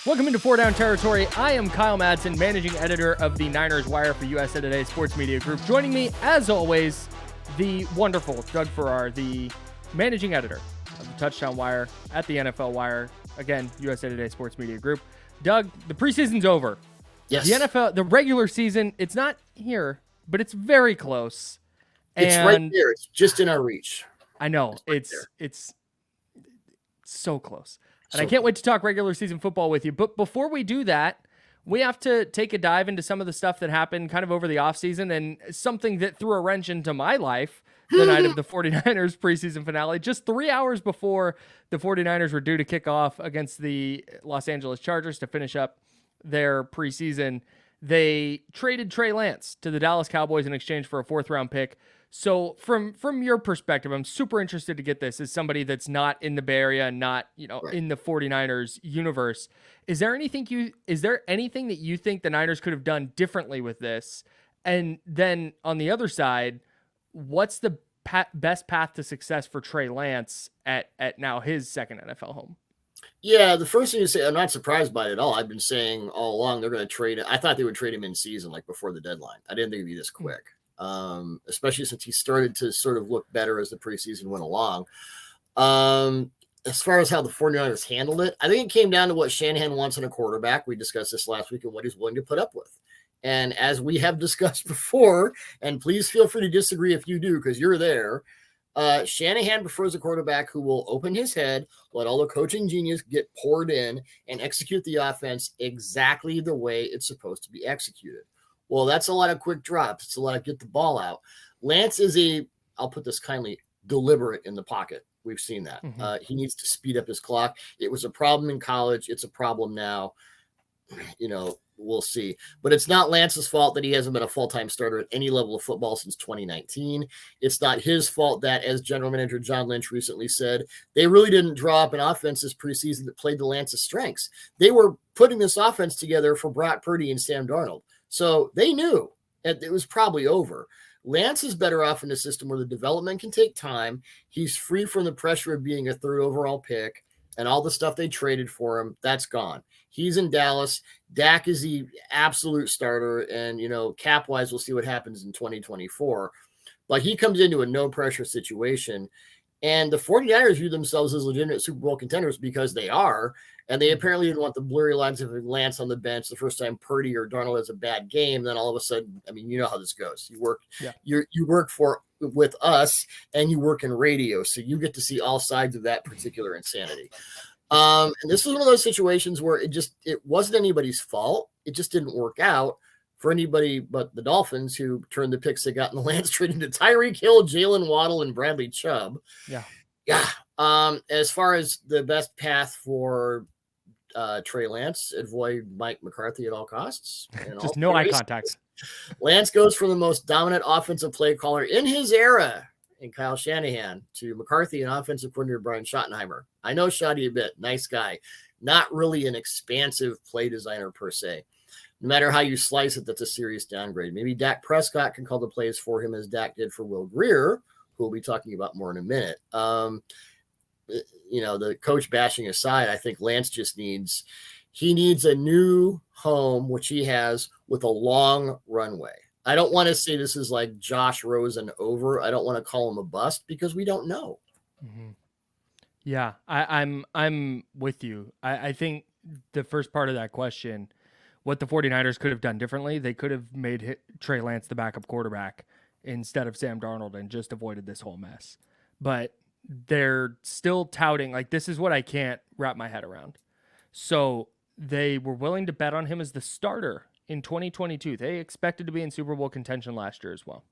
Welcome into Four Down Territory. I am Kyle Madson, managing editor of the Niners Wire for USA Today Sports Media Group. Joining me, as always, the wonderful Doug Farrar, the managing editor of the Touchdown Wire at the NFL Wire. Again, USA Today Sports Media Group. Doug, the preseason's over. Yes. The NFL, the regular season, it's not here, but it's very close. It's right there. It's just in our reach. I know. It's so close. And I can't wait to talk regular season football with you. But before we do that, we have to take a dive into some of the stuff that happened kind of over the offseason and something that threw a wrench into my life the night of the 49ers preseason finale. Just 3 hours before the 49ers were due to kick off against the Los Angeles Chargers to finish up their preseason, they traded Trey Lance to the Dallas Cowboys in exchange for a 4th-round pick. So from your perspective, I'm super interested to get this as somebody that's not in the Bay Area and not, in the 49ers universe. Is there anything that you think the Niners could have done differently with this? And then on the other side, what's the best path to success for Trey Lance at now his second NFL home? Yeah, the first thing you say, I'm not surprised by it at all. I've been saying all along they're going to trade. I thought they would trade him in season, like before the deadline. I didn't think it'd be this quick. Especially since he started to sort of look better as the preseason went along. As far as how the 49ers handled it, I think it came down to what Shanahan wants in a quarterback. We discussed this last week and what he's willing to put up with. And as we have discussed before, and please feel free to disagree if you do, because you're there, Shanahan prefers a quarterback who will open his head, let all the coaching genius get poured in, and execute the offense exactly the way it's supposed to be executed. Well, that's a lot of quick drops. It's a lot of get the ball out. Lance is I'll put this kindly, deliberate in the pocket. We've seen that. Mm-hmm. He needs to speed up his clock. It was a problem in college. It's a problem now. We'll see. But it's not Lance's fault that he hasn't been a full-time starter at any level of football since 2019. It's not his fault that, as general manager John Lynch recently said, they really didn't draw up an offense this preseason that played to Lance's strengths. They were putting this offense together for Brock Purdy and Sam Darnold. So they knew it was probably over. Lance is better off in a system where the development can take time. He's free from the pressure of being a third overall pick, and all the stuff they traded for him, that's gone. He's in Dallas. Dak is the absolute starter, and, cap-wise, we'll see what happens in 2024. But he comes into a no-pressure situation, and the 49ers view themselves as legitimate Super Bowl contenders because they are, and they apparently didn't want the blurry lines of Lance on the bench the first time Purdy or Darnold has a bad game. Then all of a sudden, you know how this goes. You work, you work with us, and you work in radio, so you get to see all sides of that particular insanity. And this was one of those situations where it wasn't anybody's fault. It just didn't work out for anybody but the Dolphins, who turned the picks they got in the Lance trade into Tyreek Hill, Jalen Waddle, and Bradley Chubb. Yeah. As far as the best path for Trey Lance, avoid Mike McCarthy at all costs. Just no eye contact. Lance goes from the most dominant offensive play caller in his era in Kyle Shanahan to McCarthy, an offensive coordinator, Brian Schottenheimer. I know Shotty a bit. Nice guy. Not really an expansive play designer per se. No matter how you slice it, that's a serious downgrade. Maybe Dak Prescott can call the plays for him as Dak did for Will Grier, who we'll be talking about more in a minute. The coach bashing aside, I think Lance just needs a new home, which he has, with a long runway. I don't want to say this is like Josh Rosen over. I don't want to call him a bust because we don't know. Mm-hmm. Yeah, I'm with you. I think the first part of that question, what the 49ers could have done differently, they could have made Trey Lance the backup quarterback instead of Sam Darnold and just avoided this whole mess. But they're still touting, like, this is what I can't wrap my head around. So they were willing to bet on him as the starter in 2022. They expected to be in Super Bowl contention last year as well.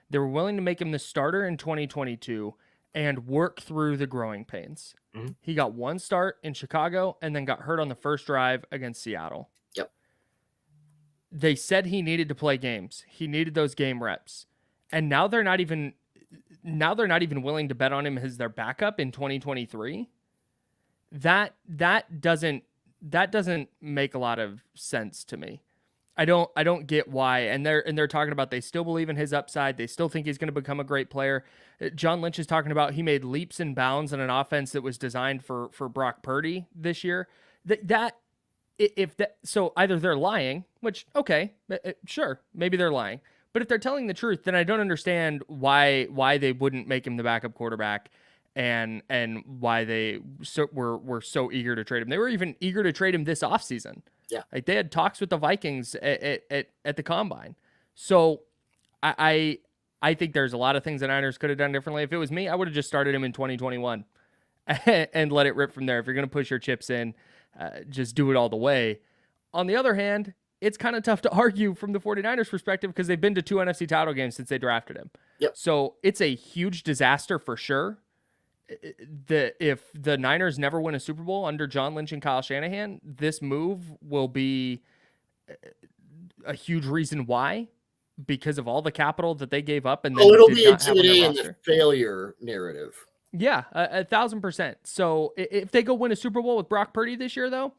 They were willing to make him the starter in 2022 and work through the growing pains. Mm-hmm. He got one start in Chicago and then got hurt on the first drive against Seattle. Yep. They said he needed to play games. He needed those game reps. And now they're not even willing to bet on him as their backup in 2023. That doesn't make a lot of sense to me. I don't get why. And they're talking about they still believe in his upside. They still think he's going to become a great player. John Lynch is talking about he made leaps and bounds in an offense that was designed for Brock Purdy this year. That if that, so either they're lying, which, okay, sure, maybe they're lying. But if they're telling the truth, then I don't understand why they wouldn't make him the backup quarterback and why they were so eager to trade him. They were even eager to trade him this offseason. Yeah. Like they had talks with the Vikings at the combine. So I think there's a lot of things the Niners could have done differently. If it was me, I would have just started him in 2021 and let it rip from there. If you're going to push your chips in, just do it all the way. On the other hand, it's kind of tough to argue from the 49ers perspective because they've been to 2 NFC title games since they drafted him. Yep. So it's a huge disaster for sure. If the Niners never win a Super Bowl under John Lynch and Kyle Shanahan, this move will be a huge reason why, because of all the capital that they gave up. And then it'll be intimidating in the failure narrative. Yeah, 1,000%. So if they go win a Super Bowl with Brock Purdy this year, though,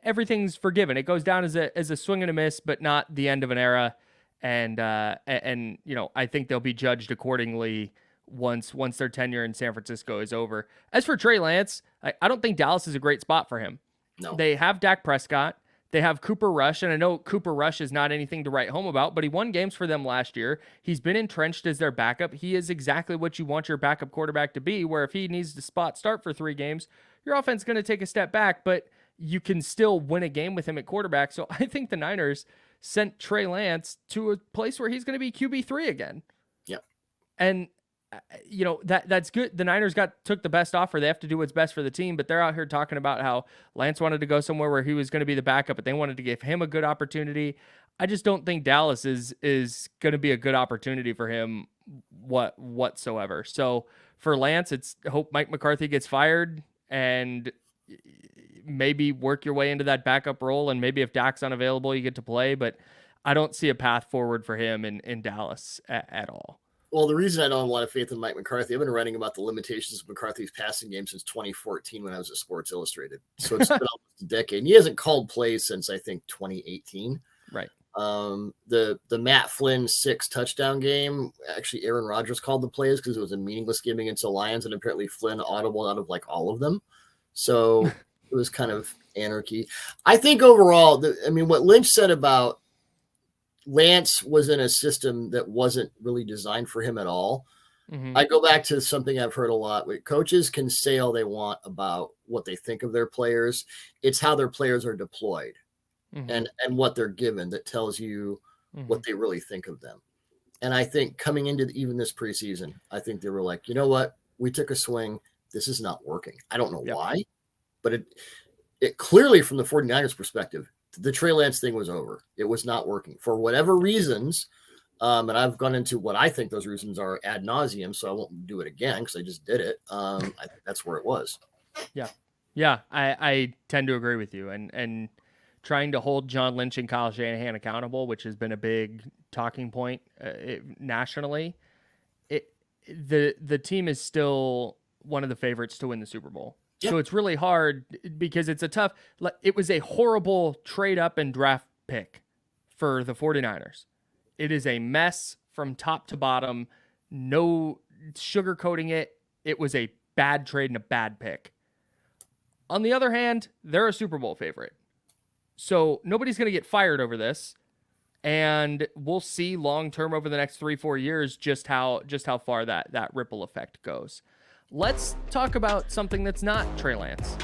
everything's forgiven. It goes down as a swing and a miss, but not the end of an era. And I think they'll be judged accordingly once their tenure in San Francisco is over. As for Trey Lance, I don't think Dallas is a great spot for him. No. They have Dak Prescott. They have Cooper Rush, and I know Cooper Rush is not anything to write home about, but he won games for them last year. He's been entrenched as their backup. He is exactly what you want your backup quarterback to be, where if he needs to spot start for 3 games, your offense is going to take a step back, but you can still win a game with him at quarterback. So I think the Niners sent Trey Lance to a place where he's going to be QB3 again. Yeah. And that's good. The Niners took the best offer. They have to do what's best for the team, but they're out here talking about how Lance wanted to go somewhere where he was going to be the backup, but they wanted to give him a good opportunity. I just don't think Dallas is going to be a good opportunity for him whatsoever. So for Lance, it's hope Mike McCarthy gets fired and maybe work your way into that backup role. And maybe if Dak's unavailable, you get to play, but I don't see a path forward for him in Dallas at all. Well, the reason I don't have a lot of faith in Mike McCarthy, I've been writing about the limitations of McCarthy's passing game since 2014 when I was at Sports Illustrated. So it's been almost a decade. And he hasn't called plays since, I think, 2018. Right. The Matt Flynn 6 touchdown game, actually Aaron Rodgers called the plays because it was a meaningless game against the Lions, and apparently Flynn audible out of like all of them. So it was kind of anarchy. I think overall, what Lynch said about Lance was in a system that wasn't really designed for him at all. Mm-hmm. I go back to something I've heard a lot. Coaches can say all they want about what they think of their players. It's how their players are deployed mm-hmm. and what they're given that tells you mm-hmm. what they really think of them. And I think coming into even this preseason, I think they were like, you know what? We took a swing. This is not working. I don't know why, but it clearly from the 49ers perspective, the Trey Lance thing was over. It was not working for whatever reasons. And I've gone into what I think those reasons are ad nauseum, so I won't do it again because I just did it. I think that's where it was. Yeah. I tend to agree with you. And trying to hold John Lynch and Kyle Shanahan accountable, which has been a big talking point nationally. The team is still one of the favorites to win the Super Bowl. Yep. So it's really hard because it was a horrible trade up and draft pick for the 49ers. It is a mess from top to bottom. No sugarcoating it. It was a bad trade and a bad pick. On the other hand, they're a Super Bowl favorite. So nobody's going to get fired over this. And we'll see long-term over the next 3-4 years just how far that ripple effect goes. Let's talk about something that's not Trey Lance.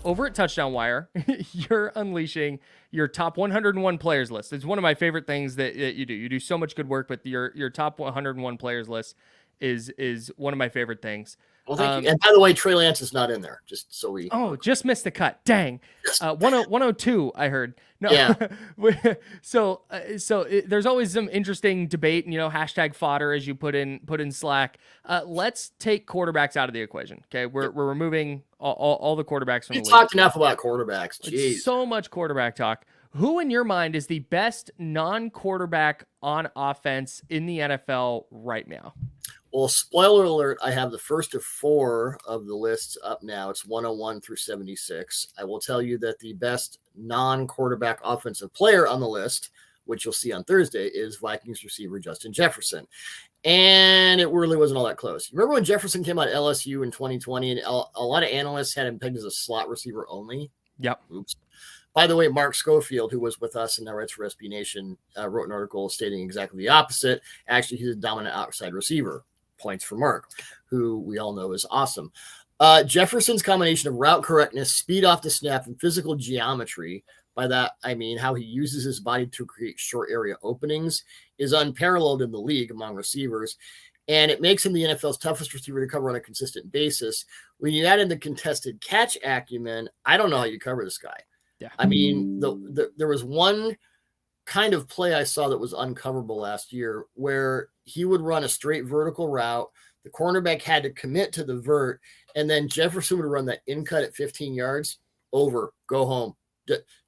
Over at Touchdown Wire, you're unleashing your top 101 players list. It's one of my favorite things that you do. You do so much good work, but your top 101 players list is one of my favorite things. Well, thank you. And by the way, Trey Lance is not in there, just so we... Oh, just missed the cut. Dang. 102, I heard. No. Yeah. So there's always some interesting debate and, hashtag fodder as you put in Slack. Let's take quarterbacks out of the equation. Okay. We're removing all the quarterbacks from the league. We talked enough about quarterbacks. Jeez. So much quarterback talk. Who in your mind is the best non-quarterback on offense in the NFL right now? Well, spoiler alert, I have the first of 4 of the lists up now. It's 101 through 76. I will tell you that the best non-quarterback offensive player on the list, which you'll see on Thursday, is Vikings receiver Justin Jefferson. And it really wasn't all that close. Remember when Jefferson came out of LSU in 2020 and a lot of analysts had him pegged as a slot receiver only? Yep. Oops. By the way, Mark Schofield, who was with us in our Reds for SB Nation, wrote an article stating exactly the opposite. Actually, he's a dominant outside receiver. Points for Mark, who we all know is awesome. Jefferson's combination of route correctness, speed off the snap, and physical geometry, by that I mean how he uses his body to create short area openings, is unparalleled in the league among receivers. And it makes him the NFL's toughest receiver to cover on a consistent basis. When you add in the contested catch acumen, I don't know how you cover this guy. Yeah. I mean, there was one kind of play I saw that was uncoverable last year where he would run a straight vertical route. The cornerback had to commit to the vert, and then Jefferson would run that in cut at 15 yards, over, go home,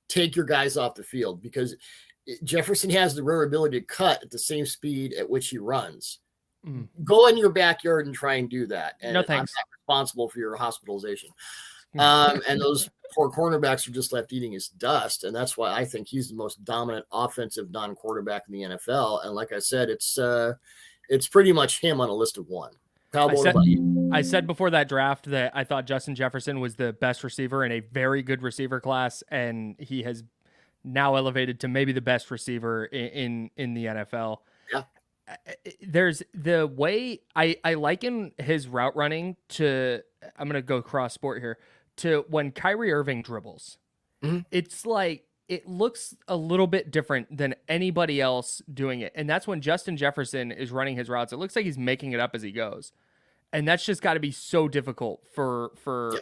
take your guys off the field, because Jefferson has the rare ability to cut at the same speed at which he runs. Go in your backyard and try and do that. And no thanks. I'm not responsible for your hospitalization. And those poor cornerbacks are just left eating his dust. And that's why I think he's the most dominant offensive non-quarterback in the NFL. And like I said, it's pretty much him on a list of one. I said before that draft that I thought Justin Jefferson was the best receiver in a very good receiver class. And he has now elevated to maybe the best receiver in the NFL. Yeah. There's the way I liken his route running to, I'm going to go cross sport here, to when Kyrie Irving dribbles. It's like, it looks a little bit different than anybody else doing it. And that's when Justin Jefferson is running his routes. It looks like he's making it up as he goes. And that's just got to be so difficult for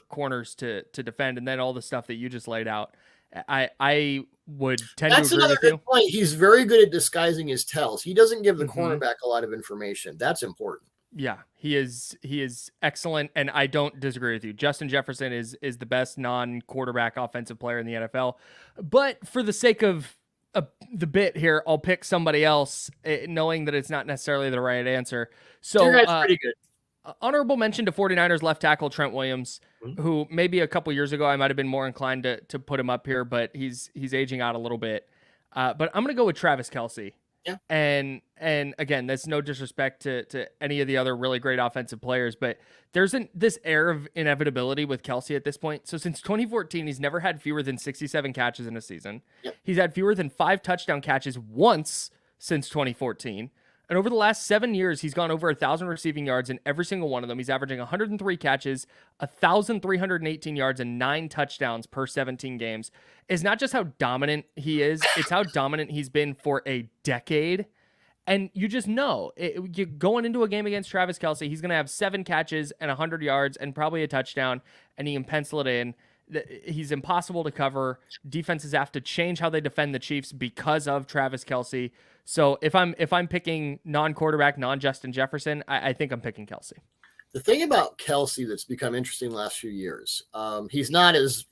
corners to defend. And then all the stuff that you just laid out, I would tend to agree with you. That's another good point. He's very good at disguising his tells. He doesn't give the cornerback a lot of information. That's important. Yeah, he is excellent, and I don't disagree with you. Justin Jefferson is the best non-quarterback offensive player in the NFL. But for the sake of the bit here, I'll pick somebody else, knowing that it's not necessarily the right answer. So your guy's pretty good. Honorable mention to 49ers left tackle Trent Williams, who maybe a couple years ago I might have been more inclined to put him up here, but he's aging out a little bit. But I'm going to go with Travis Kelce. Yeah. And again, that's no disrespect to any of the other really great offensive players, but there's this air of inevitability with Kelce at this point. So since 2014, he's never had fewer than 67 catches in a season. Yep. He's had fewer than 5 touchdown catches once since 2014. And over the last 7 years, he's gone over 1,000 receiving yards in every single one of them. He's averaging 103 catches, 1,318 yards, and 9 touchdowns per 17 games. It's not just how dominant he is, it's how dominant he's been for a decade. And you just know, you're going into a game against Travis Kelce, he's going to have 7 catches and 100 yards and probably a touchdown, and he can pencil it in. He's impossible to cover. Defenses have to change how they defend the Chiefs because of Travis Kelce. So if I'm picking non-quarterback, non-Justin Jefferson, I think I'm picking Kelce. The thing about Kelce that's become interesting the last few years, he's not as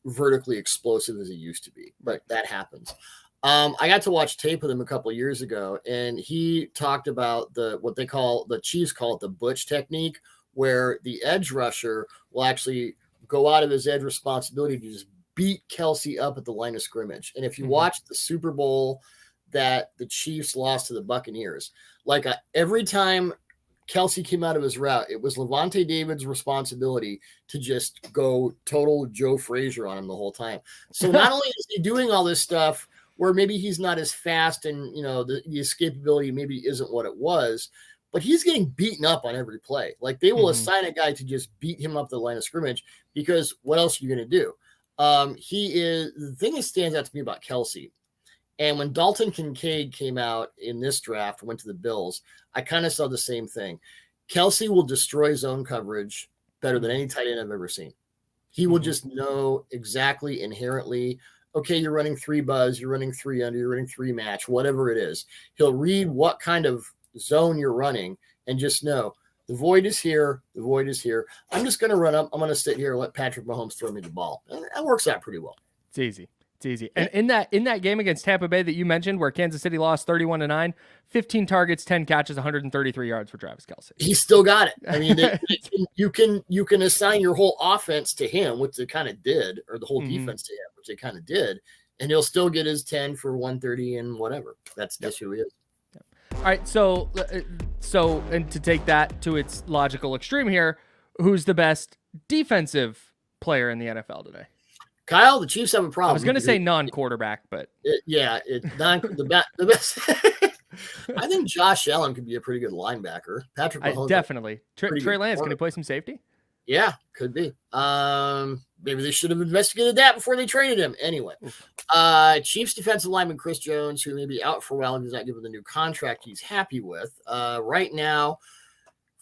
vertically explosive as he used to be, but that happens. I got to watch tape with him a couple of years ago, and he talked about what the Chiefs call it the Butch technique, where the edge rusher will actually go out of his edge responsibility to just beat Kelce up at the line of scrimmage. And if you watch the Super Bowl that the Chiefs lost to the Buccaneers, every time Kelce came out of his route, it was Levante David's responsibility to just go total Joe Frazier on him the whole time. So not only is he doing all this stuff where maybe he's not as fast and, the escapability maybe isn't what it was, but he's getting beaten up on every play. They will assign a guy to just beat him up the line of scrimmage, because what else are you going to do? The thing that stands out to me about Kelce, and when Dalton Kincaid came out in this draft, went to the Bills, I kind of saw the same thing. Kelce will destroy zone coverage better than any tight end I've ever seen. He will just know exactly inherently, okay, you're running 3 buzz, you're running 3 under, you're running 3 match, whatever it is. He'll read what kind of zone you're running and just know the void is here. The void is here. I'm just going to run up. I'm going to sit here and let Patrick Mahomes throw me the ball. And that works out pretty well. It's easy. It's easy. And in that game against Tampa Bay that you mentioned, where Kansas City lost 31-9, 15 targets, 10 catches, 133 yards for Travis Kelce. He's still got it. I mean, you can assign your whole offense to him, which they kind of did, or the whole defense to him, which they kind of did, and he'll still get his 10 for 130 and whatever. That's who he is. All right, so and to take that to its logical extreme here, who's the best defensive player in the NFL today? Kyle, the Chiefs have a problem. I was going to say non-quarterback, but the best. I think Josh Allen could be a pretty good linebacker. Patrick Mahomes, definitely. Trey Lance, can he play some safety? Yeah, could be. Maybe they should have investigated that before they traded him. Anyway, Chiefs defensive lineman Chris Jones, who may be out for a while, he's not given the new contract he's happy with. Right now,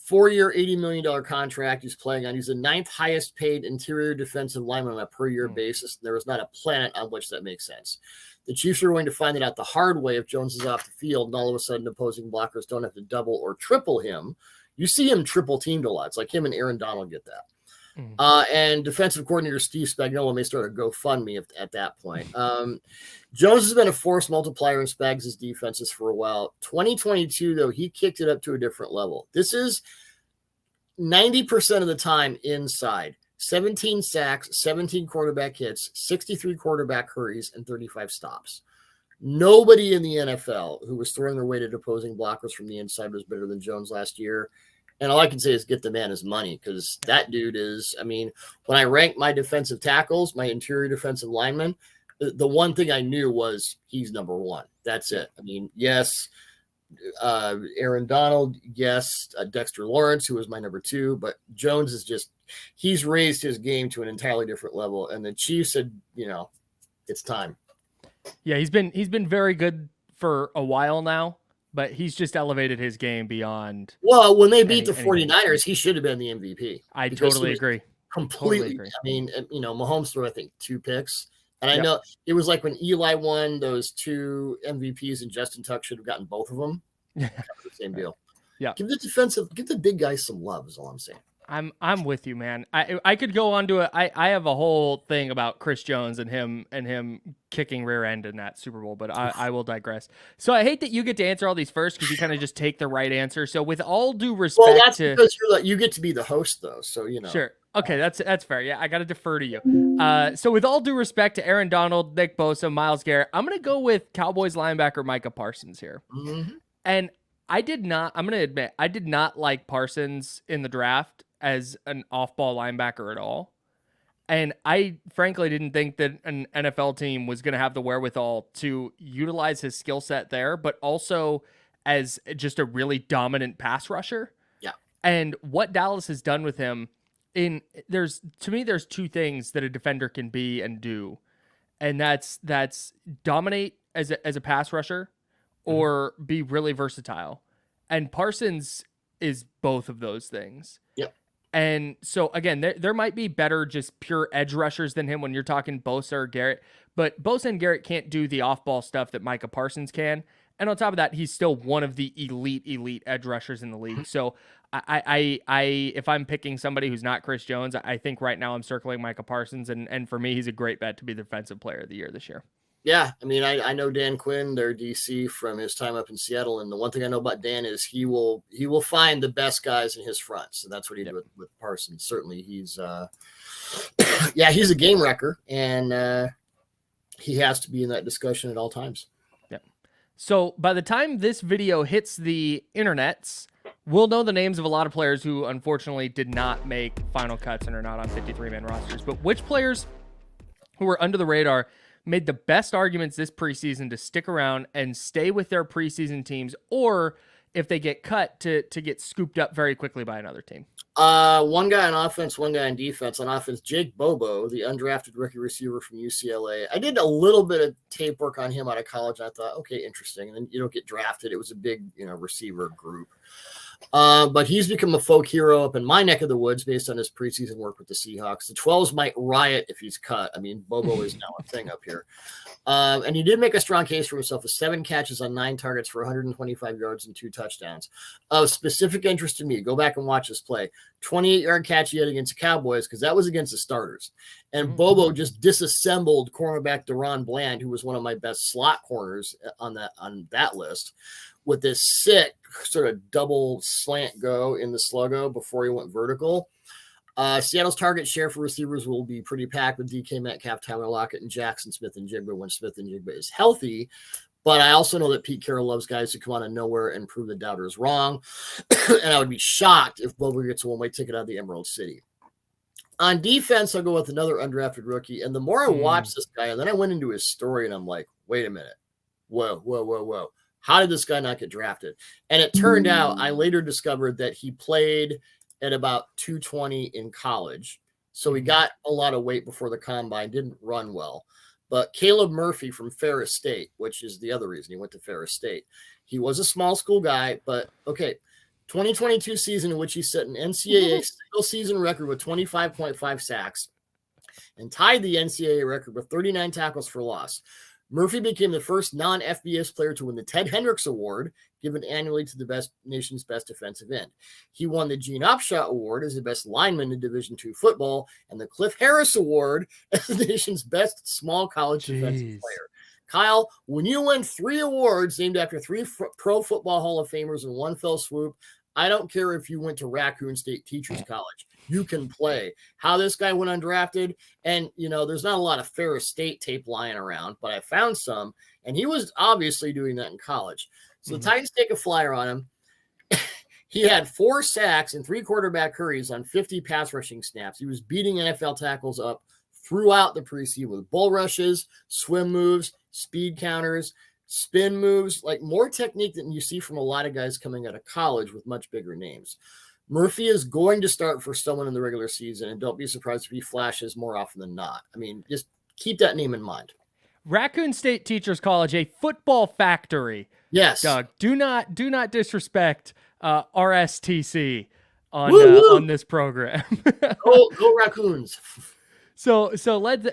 4-year, $80 million contract he's playing on. He's the 9th highest paid interior defensive lineman on a per year basis. There is not a planet on which that makes sense. The Chiefs are going to find it out the hard way if Jones is off the field and all of a sudden opposing blockers don't have to double or triple him. You see him triple teamed a lot. It's like him and Aaron Donald get that. And defensive coordinator Steve Spagnuolo may start a GoFundMe at that point. Jones has been a force multiplier in Spags' defenses for a while. 2022, though, he kicked it up to a different level. This is 90% of the time inside. 17 sacks, 17 quarterback hits, 63 quarterback hurries, and 35 stops. Nobody in the NFL who was throwing their weight at opposing blockers from the inside was better than Jones last year. And all I can say is get the man his money, because that dude is, I mean, when I ranked my defensive tackles, my interior defensive linemen, the one thing I knew was he's number one. That's it. I mean, yes, Aaron Donald, yes, Dexter Lawrence, who was my number 2, but Jones is just, he's raised his game to an entirely different level. And the Chiefs said, it's time. Yeah, he's been very good for a while now, but he's just elevated his game beyond. Well, when they beat the 49ers, he should have been the MVP. I totally agree. Completely. Totally agree. I mean, Mahomes threw, I think, 2 picks. And I know it was like when Eli won those 2 MVPs and Justin Tuck should have gotten both of them. Kind of the same deal. Yeah. Give the big guys some love is all I'm saying. I'm with you, man. I could go on to it. I have a whole thing about Chris Jones and him kicking rear end in that Super Bowl, but I will digress. So I hate that you get to answer all these first, because you kind of just take the right answer. So with all due respect, well, that's because you get to be the host, though. So Sure. Okay, that's fair. Yeah, I got to defer to you. So with all due respect to Aaron Donald, Nick Bosa, Myles Garrett, I'm gonna go with Cowboys linebacker Micah Parsons here. And I'm going to admit, I did not like Parsons in the draft as an off-ball linebacker at all. And I frankly didn't think that an NFL team was going to have the wherewithal to utilize his skill set there, but also as just a really dominant pass rusher. Yeah. And what Dallas has done with him, there's 2 things that a defender can be and do. And that's dominate as a pass rusher or be really versatile. And Parsons is both of those things. Yep. And so, again, there might be better just pure edge rushers than him when you're talking Bosa or Garrett. But Bosa and Garrett can't do the off-ball stuff that Micah Parsons can. And on top of that, he's still one of the elite edge rushers in the league. So I if I'm picking somebody who's not Chris Jones, I think right now I'm circling Micah Parsons. And for me, he's a great bet to be the Defensive Player of the Year this year. Yeah, I mean, I know Dan Quinn, their DC, from his time up in Seattle, and the one thing I know about Dan is he will find the best guys in his front. So that's what he did with Parsons. Certainly, he's he's a game wrecker, and he has to be in that discussion at all times. Yeah. So by the time this video hits the internets, we'll know the names of a lot of players who unfortunately did not make final cuts and are not on 53-man rosters. But which players who were under the radar made the best arguments this preseason to stick around and stay with their preseason teams, or if they get cut, to get scooped up very quickly by another team? One guy on offense, one guy on defense. On offense, Jake Bobo, the undrafted rookie receiver from UCLA. I did a little bit of tape work on him out of college. I thought, okay, interesting. And then you don't get drafted. It was a big, receiver group. But he's become a folk hero up in my neck of the woods based on his preseason work with the Seahawks. The 12s might riot if he's cut. I mean, Bobo is now a thing up here. And he did make a strong case for himself with 7 catches on 9 targets for 125 yards and 2 touchdowns. Of specific interest to me, go back and watch this play. 28-yard catch he had against the Cowboys, because that was against the starters. And Bobo just disassembled cornerback Deron Bland, who was one of my best slot corners on that list, with this sick sort of double slant go in the sluggo before he went vertical. Seattle's target share for receivers will be pretty packed with DK Metcalf, Tyler Lockett, and Jackson Smith-Njigba when Smith-Njigba is healthy. But I also know that Pete Carroll loves guys who come out of nowhere and prove the doubters wrong. And I would be shocked if Bobo gets a one-way ticket out of the Emerald City. On defense, I'll go with another undrafted rookie. And the more I watched this guy, and then I went into his story, and I'm like, wait a minute. Whoa. How did this guy not get drafted? And it turned out, I later discovered that he played at about 220 in college. So he got a lot of weight before the combine, didn't run well. But Caleb Murphy from Farrar State, which is the other reason he went to Farrar State, he was a small school guy, but okay. 2022 season in which he set an NCAA single season record with 25.5 sacks and tied the NCAA record with 39 tackles for loss. Murphy became the first non-FBS player to win the Ted Hendricks Award, given annually to the nation's best defensive end. He won the Gene Upshaw Award as the best lineman in Division II football and the Cliff Harris Award as the nation's best small college defensive player. Kyle, when you win 3 awards named after 3 Pro Football Hall of Famers in one fell swoop, I don't care if you went to Raccoon State Teachers College. You can play. How this guy went undrafted, and, there's not a lot of Farrar State tape lying around, but I found some, and he was obviously doing that in college. So the Titans take a flyer on him. He had 4 sacks and 3 quarterback hurries on 50 pass rushing snaps. He was beating NFL tackles up throughout the preseason with bull rushes, swim moves, speed counters, spin moves, like more technique than you see from a lot of guys coming out of college with much bigger names. Murphy is going to start for someone in the regular season, and don't be surprised if he flashes more often than not. I mean, just keep that name in mind. Raccoon State Teachers College, a football factory. Yes. Doug, do not disrespect RSTC on this program. go Raccoons. So let's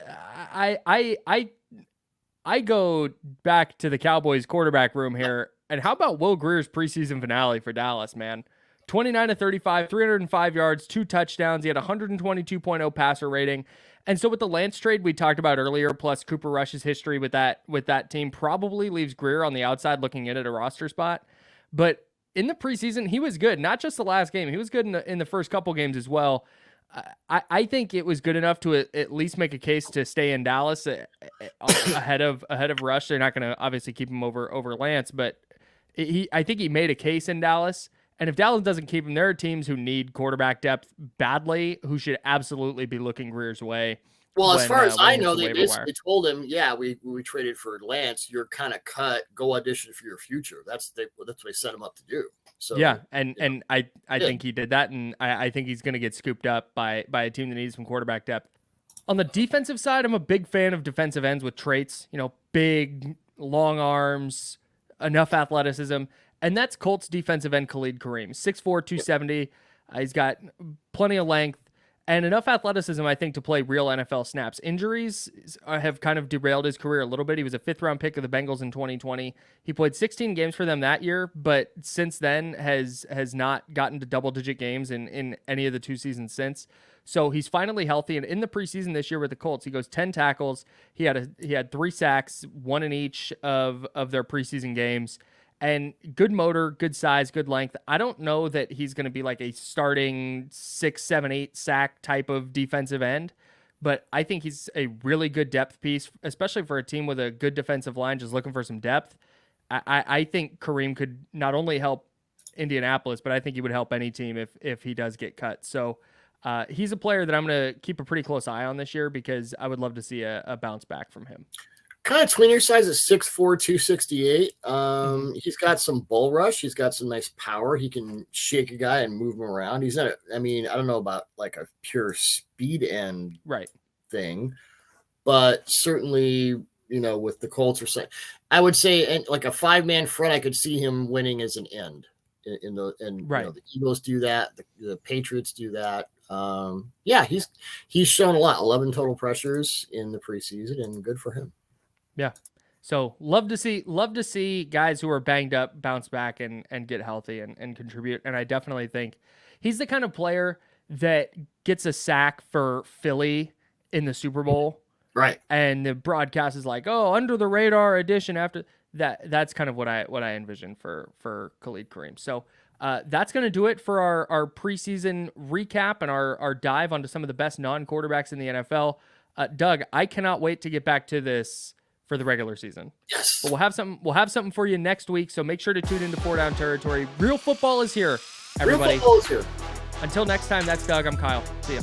I go back to the Cowboys quarterback room here. And how about Will Greer's preseason finale for Dallas, man? 29 of 35, 305 yards, 2 touchdowns. He had 122.0 passer rating. And so with the Lance trade we talked about earlier, plus Cooper Rush's history with that team, probably leaves Greer on the outside looking in at a roster spot. But in the preseason, he was good. Not just the last game. He was good in the first couple games as well. I think it was good enough to at least make a case to stay in Dallas ahead of Rush. They're not going to obviously keep him over Lance, but I think he made a case in Dallas. And if Dallas doesn't keep him, there are teams who need quarterback depth badly who should absolutely be looking Greer's way. Well, as far as I know, they basically told him, yeah, we traded for Lance. You're kind of cut. Go audition for your future. That's what they set him up to do. So yeah, and I think he did that, and I think he's going to get scooped up by a team that needs some quarterback depth. On the defensive side, I'm a big fan of defensive ends with traits, big, long arms, enough athleticism, and that's Colts defensive end Khalid Kareem, 6'4", 270. He's got plenty of length and enough athleticism, I think, to play real NFL snaps. Injuries have kind of derailed his career a little bit. He was a 5th-round pick of the Bengals in 2020. He played 16 games for them that year, but since then has not gotten to double-digit games in any of the 2 seasons since. So he's finally healthy, and in the preseason this year with the Colts, he goes 10 tackles. He had 3 sacks, 1 in each of their preseason games. And good motor, good size, good length. I don't know that he's going to be like a starting 6, 7, 8 sack type of defensive end, but I think he's a really good depth piece, especially for a team with a good defensive line just looking for some depth. I think Kareem could not only help Indianapolis, but I think he would help any team if he does get cut. So he's a player that I'm going to keep a pretty close eye on this year because I would love to see a bounce back from him. Kind of tweener size at 6'4", 268. He's got some bull rush. He's got some nice power. He can shake a guy and move him around. He's not, I don't know about like a pure speed end thing, but certainly, with the Colts or something, I would say, and like a 5-man front, I could see him winning as an end. The Eagles do that. The Patriots do that. He's shown a lot. 11 total pressures in the preseason, and good for him. Yeah. So love to see guys who are banged up bounce back and get healthy and contribute. And I definitely think he's the kind of player that gets a sack for Philly in the Super Bowl. Right. And the broadcast is like, oh, under the radar addition after that. That's kind of what I envision for Khalid Kareem. So that's going to do it for our preseason recap and our dive onto some of the best non-quarterbacks in the NFL. Doug, I cannot wait to get back to this for the regular season. Yes. But we'll have something for you next week, so make sure to tune into 4 Down Territory. Real football is here, everybody. Real football is here. Until next time, that's Doug. I'm Kyle. See ya.